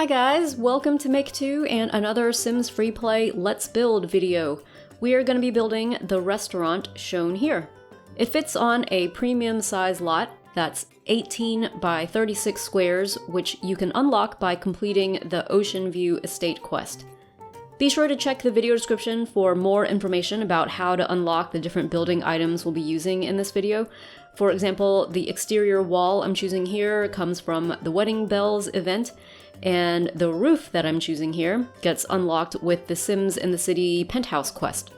Hi guys, welcome to Make 2 and another Sims FreePlay Let's Build video. We are going to be building the restaurant shown here. It fits on a premium size lot that's 18 by 36 squares, which you can unlock by completing the Ocean View Estate quest. Be sure to check the video description for more information about how to unlock the different building items we'll be using in this video. For example, the exterior wall I'm choosing here comes from the Wedding Bells event, and the roof that I'm choosing here gets unlocked with the Sims in the City penthouse quest.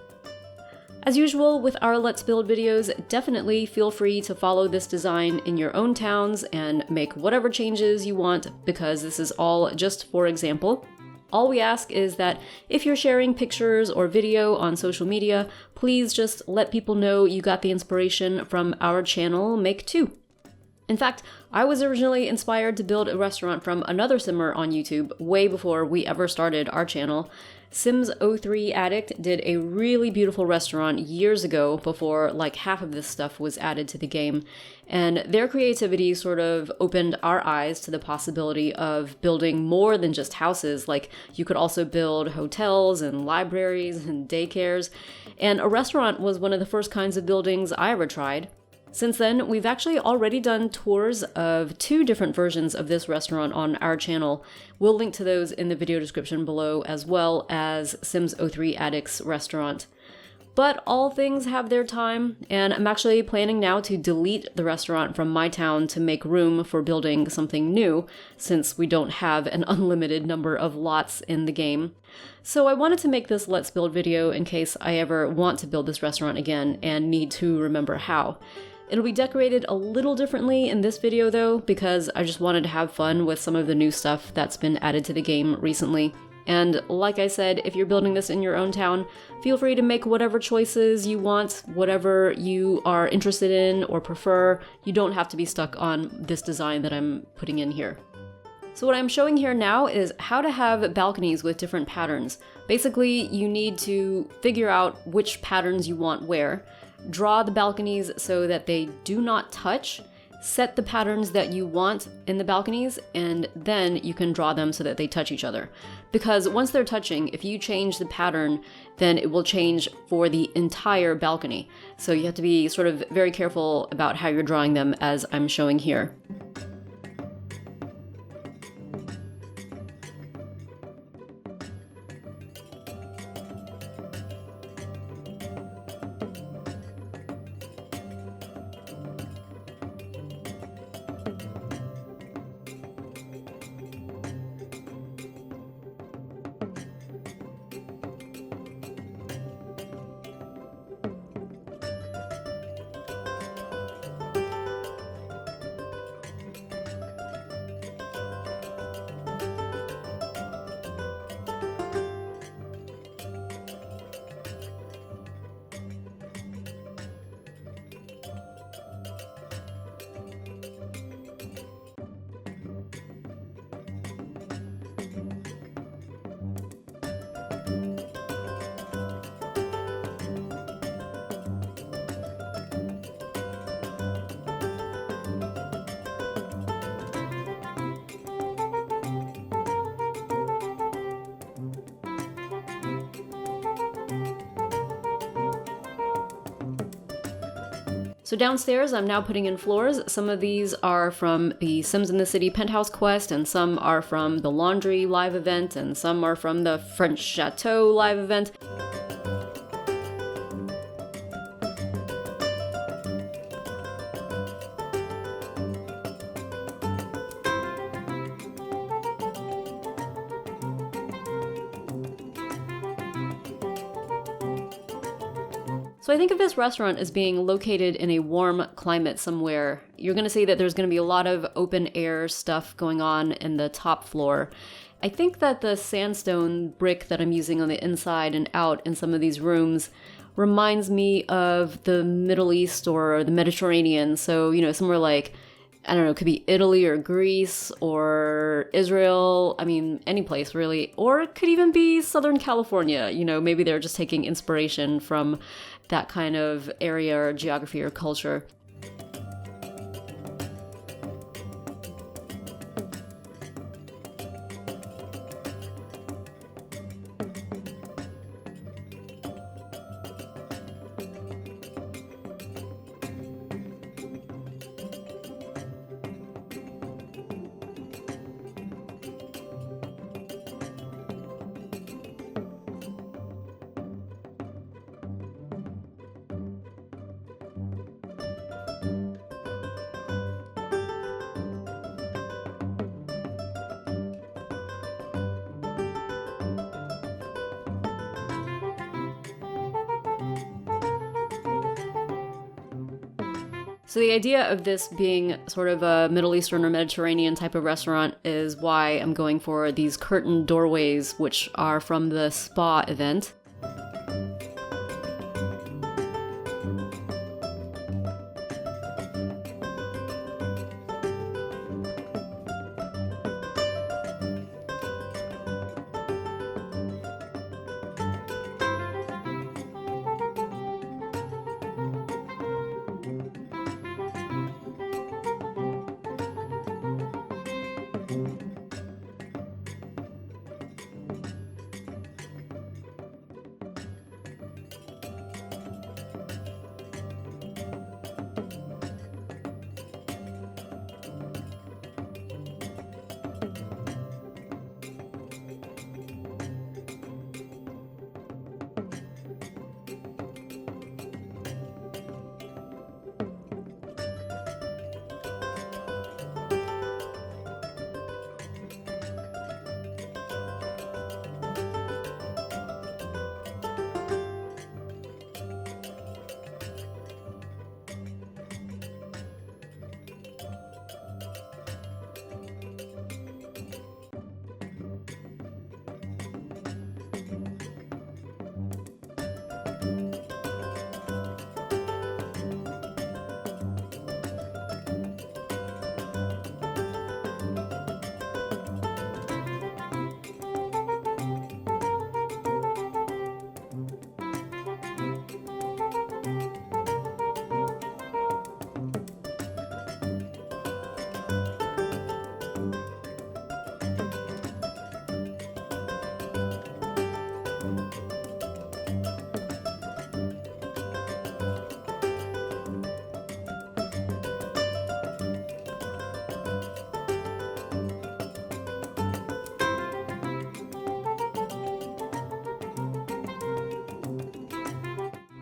As usual with our Let's Build videos, definitely feel free to follow this design in your own towns and make whatever changes you want, because this is all just for example. All we ask is that if you're sharing pictures or video on social media, please just let people know you got the inspiration from our channel, Make 2. In fact, I was originally inspired to build a restaurant from another Simmer on YouTube way before we ever started our channel. Sims 03 Addict did a really beautiful restaurant years ago before like half of this stuff was added to the game, and their creativity sort of opened our eyes to the possibility of building more than just houses. Like, you could also build hotels and libraries and daycares, and a restaurant was one of the first kinds of buildings I ever tried. Since then, we've actually already done tours of 2 different versions of this restaurant on our channel. We'll link to those in the video description below, as well as Sims 03 Addict's restaurant. But all things have their time, and I'm actually planning now to delete the restaurant from my town to make room for building something new, since we don't have an unlimited number of lots in the game. So I wanted to make this Let's Build video in case I ever want to build this restaurant again and need to remember how. It'll be decorated a little differently in this video though, because I just wanted to have fun with some of the new stuff that's been added to the game recently. And like I said, if you're building this in your own town, feel free to make whatever choices you want, whatever you are interested in or prefer. You don't have to be stuck on this design that I'm putting in here. So what I'm showing here now is how to have balconies with different patterns. Basically, you need to figure out which patterns you want where, draw the balconies so that they do not touch, set the patterns that you want in the balconies, and then you can draw them so that they touch each other. Because once they're touching, if you change the pattern, then it will change for the entire balcony. So you have to be sort of very careful about how you're drawing them, as I'm showing here. So downstairs, I'm now putting in floors. Some of these are from the Sims in the City penthouse quest, and some are from the Laundry live event, and some are from the French Chateau live event. So I think of this restaurant as being located in a warm climate somewhere. You're going to see that there's going to be a lot of open air stuff going on in the top floor. I think that the sandstone brick that I'm using on the inside and out in some of these rooms reminds me of the Middle East or the Mediterranean. So, you know, somewhere like, I don't know, it could be Italy or Greece or Israel. I mean, any place really. Or it could even be Southern California. You know, maybe they're just taking inspiration from that kind of area or geography or culture. So the idea of this being sort of a Middle Eastern or Mediterranean type of restaurant is why I'm going for these curtain doorways, which are from the spa event.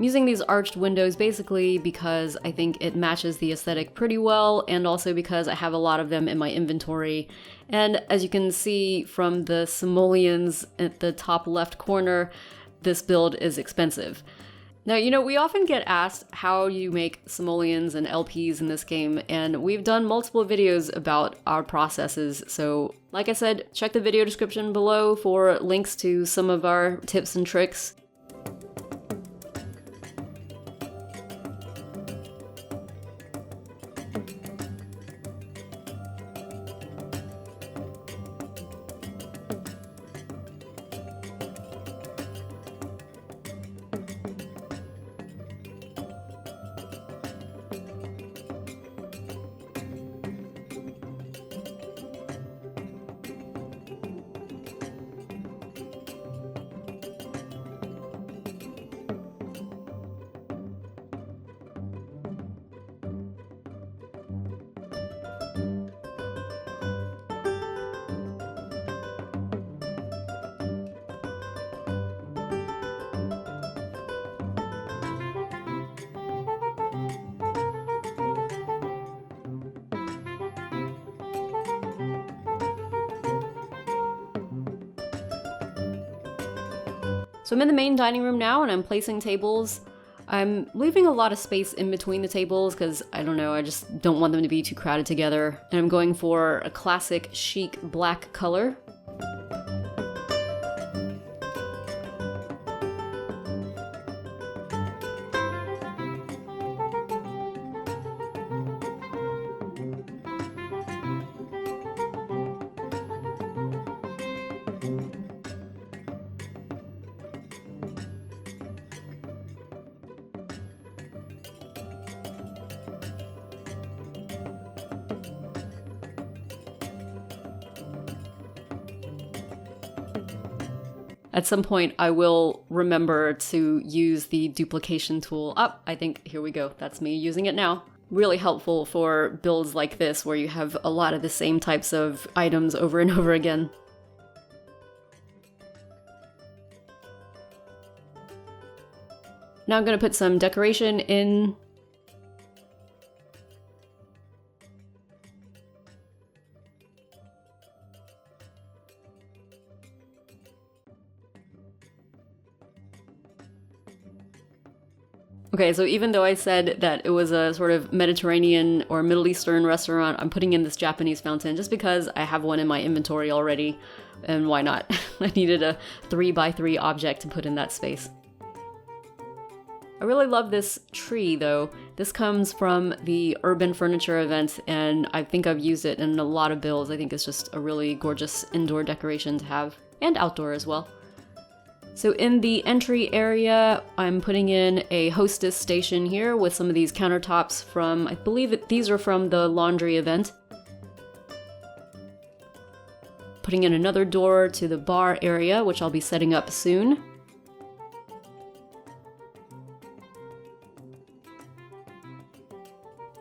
I'm using these arched windows basically because I think it matches the aesthetic pretty well, and also because I have a lot of them in my inventory. And as you can see from the simoleons at the top left corner, this build is expensive. Now, we often get asked how you make simoleons and LPs in this game, and we've done multiple videos about our processes. So, like I said, check the video description below for links to some of our tips and tricks. So I'm in the main dining room now, and I'm placing tables. I'm leaving a lot of space in between the tables because, I don't know, I just don't want them to be too crowded together. And I'm going for a classic chic black color. At some point, I will remember to use the duplication tool. I think, here we go. That's me using it now. Really helpful for builds like this where you have a lot of the same types of items over and over again. Now I'm going to put some decoration in. Okay, so even though I said that it was a sort of Mediterranean or Middle Eastern restaurant, I'm putting in this Japanese fountain just because I have one in my inventory already, and why not? I needed a 3x3 object to put in that space. I really love this tree though. This comes from the urban furniture event, and I think I've used it in a lot of builds. I think it's just a really gorgeous indoor decoration to have, and outdoor as well. So in the entry area, I'm putting in a hostess station here with some of these countertops from, I believe these are from the laundry event. Putting in another door to the bar area, which I'll be setting up soon.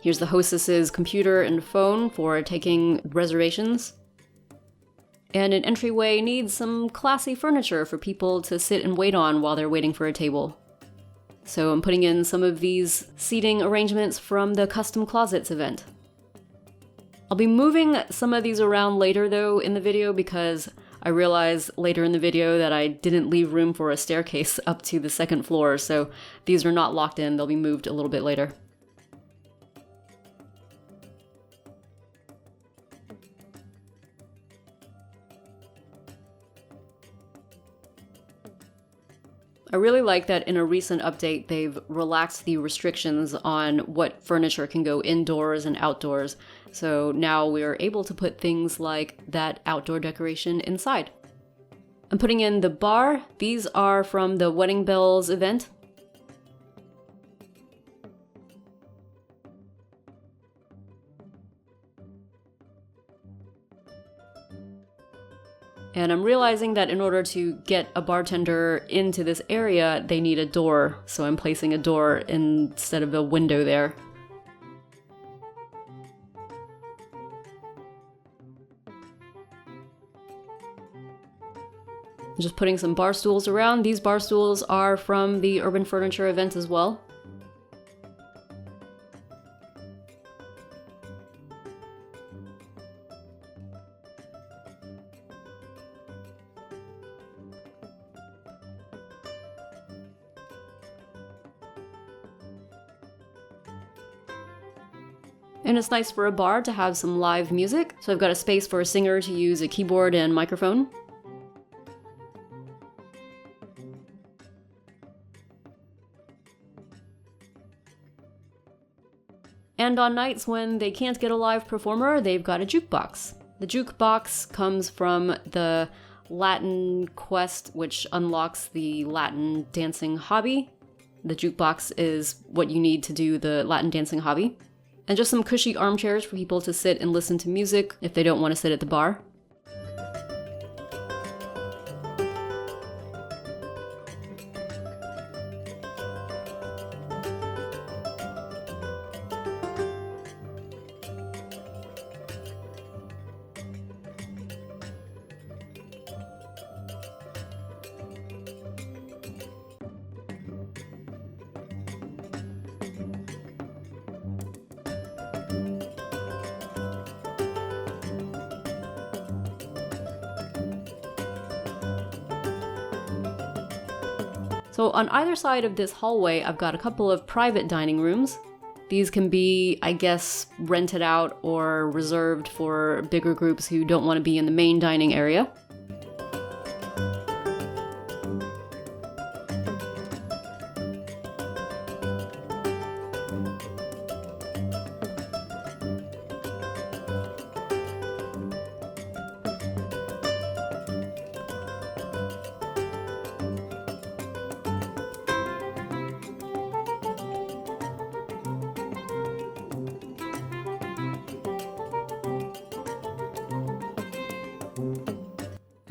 Here's the hostess's computer and phone for taking reservations. And an entryway needs some classy furniture for people to sit and wait on while they're waiting for a table. So I'm putting in some of these seating arrangements from the custom closets event. I'll be moving some of these around later though in the video because I realized later in the video that I didn't leave room for a staircase up to the second floor, so these are not locked in, they'll be moved a little bit later. I really like that in a recent update they've relaxed the restrictions on what furniture can go indoors and outdoors, so now we're able to put things like that outdoor decoration inside. I'm putting in the bar. These are from the Wedding Bells event. And I'm realizing that in order to get a bartender into this area, they need a door, so I'm placing a door instead of a window there. I'm just putting some bar stools around. These bar stools are from the Urban Furniture event as well. And it's nice for a bar to have some live music, so I've got a space for a singer to use a keyboard and microphone. And on nights when they can't get a live performer, they've got a jukebox. The jukebox comes from the Latin quest, which unlocks the Latin dancing hobby. The jukebox is what you need to do the Latin dancing hobby. And just some cushy armchairs for people to sit and listen to music if they don't want to sit at the bar. So on either side of this hallway, I've got a couple of private dining rooms. These can be, I guess, rented out or reserved for bigger groups who don't want to be in the main dining area.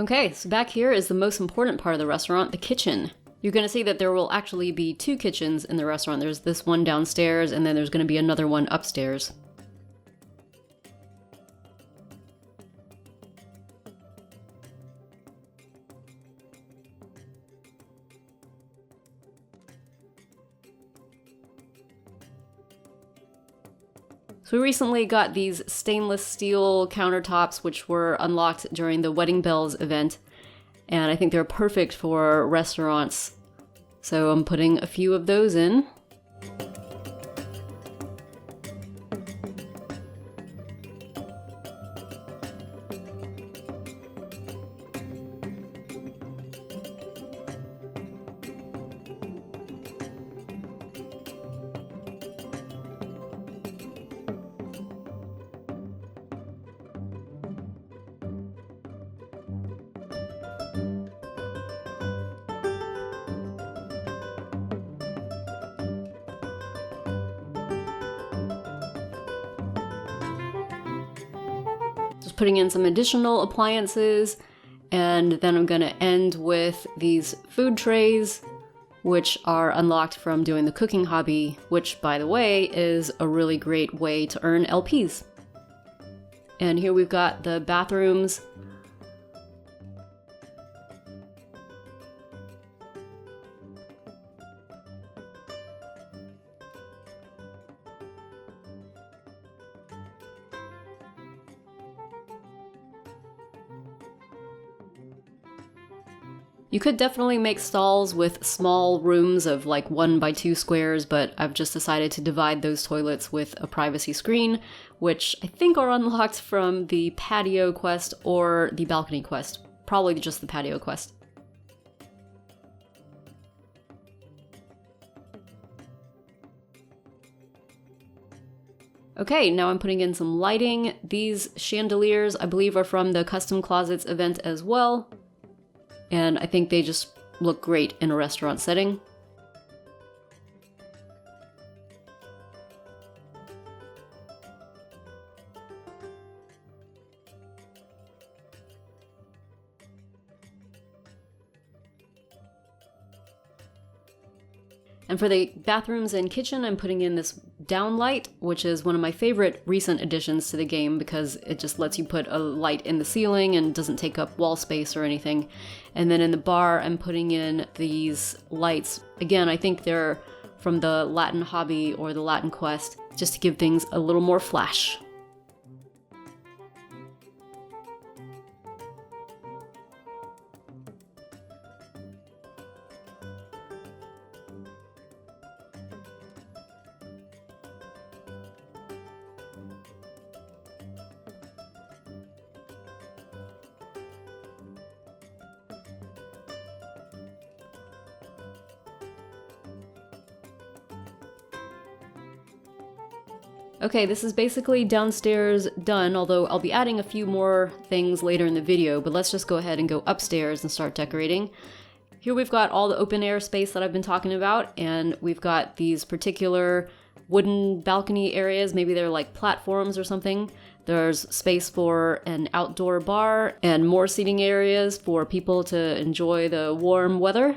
Okay, so back here is the most important part of the restaurant, the kitchen. You're going to see that there will actually be 2 kitchens in the restaurant. There's this one downstairs, and then there's going to be another one upstairs. So we recently got these stainless steel countertops, which were unlocked during the Wedding Bells event, and I think they're perfect for restaurants. So I'm putting a few of those in. Putting in some additional appliances, and then I'm going to end with these food trays, which are unlocked from doing the cooking hobby, which, by the way, is a really great way to earn LPs. And here we've got the bathrooms. You could definitely make stalls with small rooms of like 1 by 2 squares, but I've just decided to divide those toilets with a privacy screen, which I think are unlocked from the patio quest or the balcony quest. Probably just the patio quest. Okay, now I'm putting in some lighting. These chandeliers, I believe, are from the Custom Closets event as well. And I think they just look great in a restaurant setting. And for the bathrooms and kitchen, I'm putting in this downlight, which is one of my favorite recent additions to the game because it just lets you put a light in the ceiling and doesn't take up wall space or anything. And then in the bar, I'm putting in these lights. Again, I think they're from the Latin hobby or the Latin quest, just to give things a little more flash. Okay, this is basically downstairs done, although I'll be adding a few more things later in the video, but let's just go ahead and go upstairs and start decorating. Here we've got all the open air space that I've been talking about, and we've got these particular wooden balcony areas, maybe they're like platforms or something. There's space for an outdoor bar and more seating areas for people to enjoy the warm weather.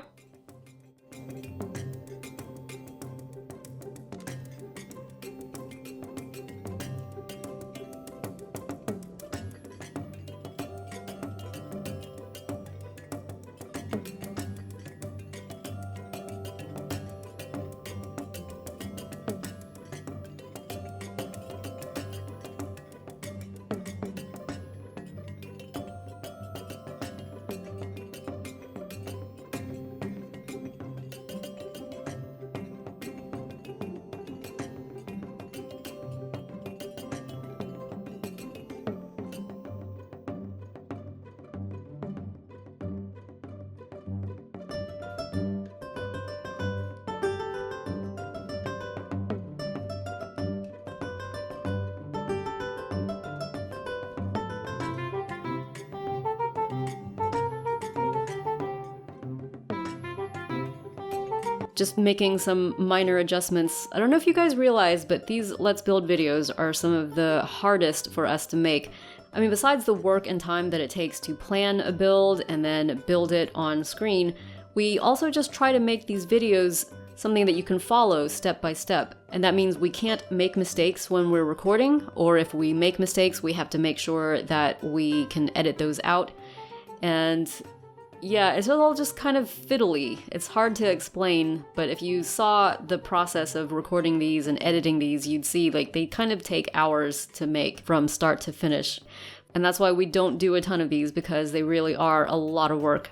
Just making some minor adjustments. I don't know if you guys realize, but these Let's Build videos are some of the hardest for us to make. I mean, besides the work and time that it takes to plan a build and then build it on screen, we also just try to make these videos something that you can follow step by step. And that means we can't make mistakes when we're recording, or if we make mistakes, we have to make sure that we can edit those out. And yeah, it's all just kind of fiddly. It's hard to explain, but if you saw the process of recording these and editing these, you'd see like they kind of take hours to make from start to finish. And that's why we don't do a ton of these, because they really are a lot of work.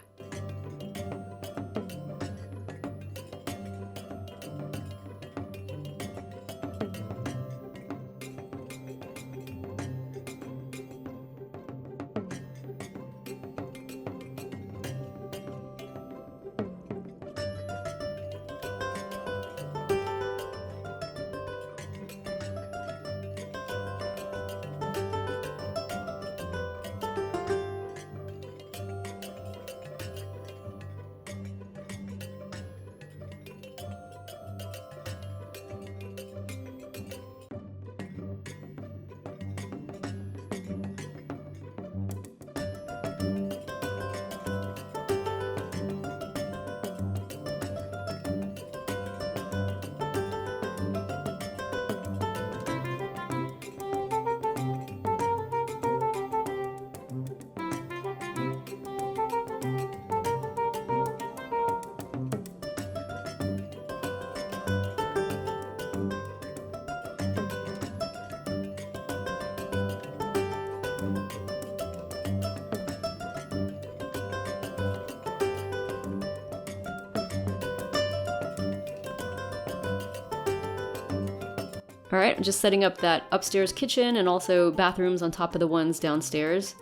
Alright, I'm just setting up that upstairs kitchen and also bathrooms on top of the ones downstairs.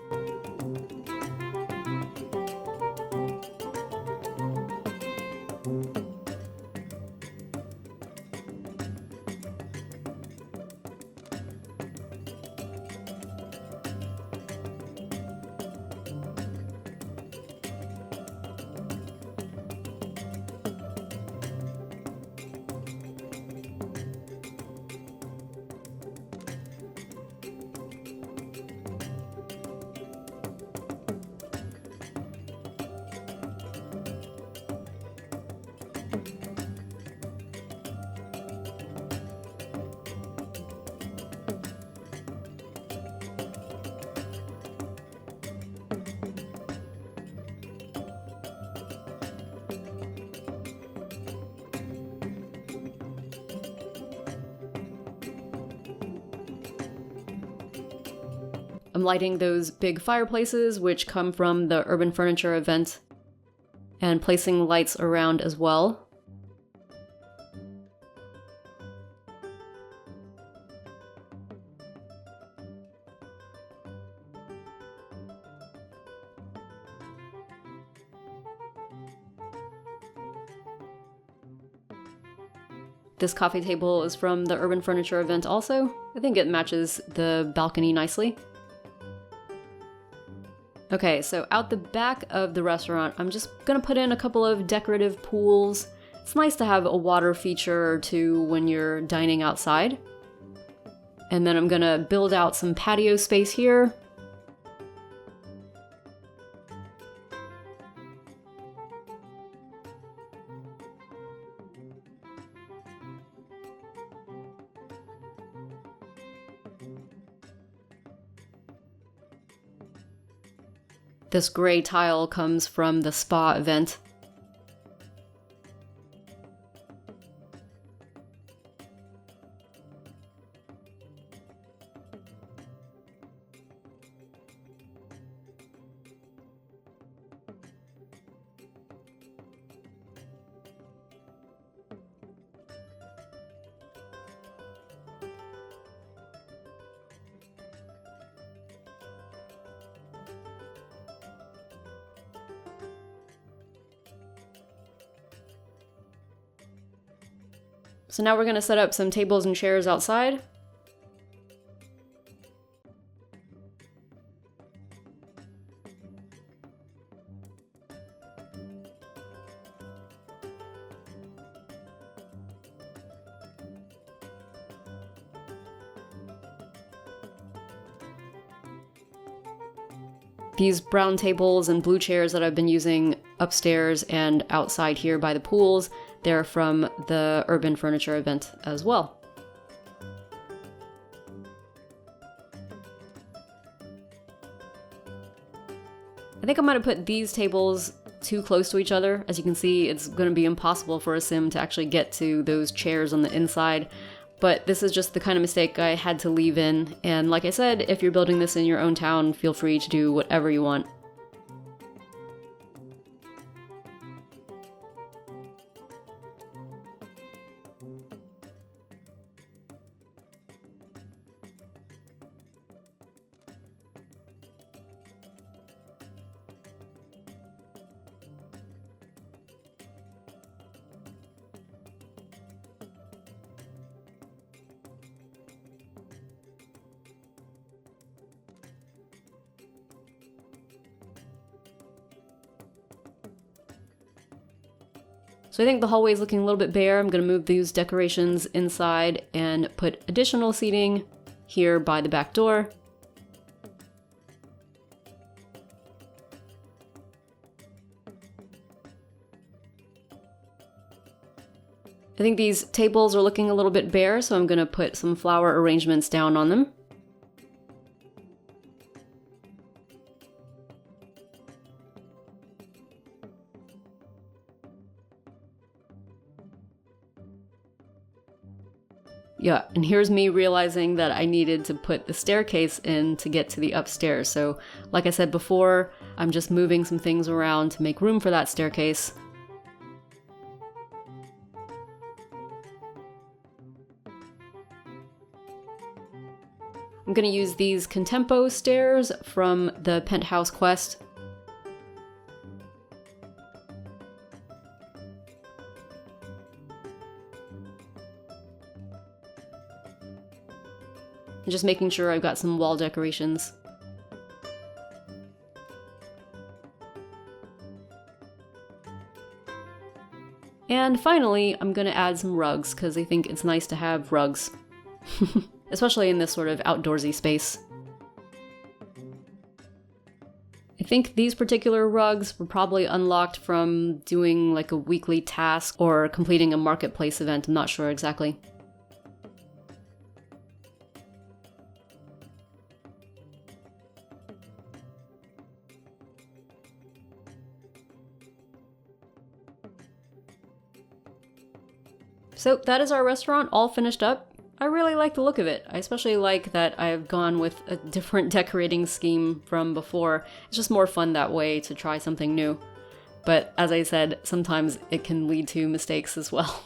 I'm lighting those big fireplaces, which come from the urban furniture event, and placing lights around as well. This coffee table is from the urban furniture event also. I think it matches the balcony nicely. Okay, so out the back of the restaurant, I'm just gonna put in a couple of decorative pools. It's nice to have a water feature or two when you're dining outside. And then I'm gonna build out some patio space here. This gray tile comes from the spa event. So now we're going to set up some tables and chairs outside. These brown tables and blue chairs that I've been using upstairs and outside here by the pools, they're from the urban furniture event as well. I think I'm going to put these tables too close to each other. As you can see, it's going to be impossible for a sim to actually get to those chairs on the inside. But this is just the kind of mistake I had to leave in. And like I said, if you're building this in your own town, feel free to do whatever you want. So I think the hallway is looking a little bit bare. I'm going to move these decorations inside and put additional seating here by the back door. I think these tables are looking a little bit bare, so I'm going to put some flower arrangements down on them. Yeah, and here's me realizing that I needed to put the staircase in to get to the upstairs. So, like I said before, I'm just moving some things around to make room for that staircase. I'm going to use these Contempo stairs from the Penthouse Quest. And just making sure I've got some wall decorations. And finally, I'm going to add some rugs, because I think it's nice to have rugs. Especially in this sort of outdoorsy space. I think these particular rugs were probably unlocked from doing like a weekly task or completing a marketplace event, I'm not sure exactly. So that is our restaurant all finished up. I really like the look of it. I especially like that I've gone with a different decorating scheme from before. It's just more fun that way to try something new. But as I said, sometimes it can lead to mistakes as well.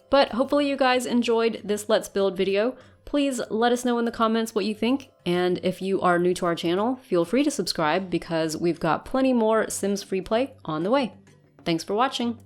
But hopefully you guys enjoyed this Let's Build video. Please let us know in the comments what you think. And if you are new to our channel, feel free to subscribe because we've got plenty more Sims FreePlay on the way. Thanks for watching.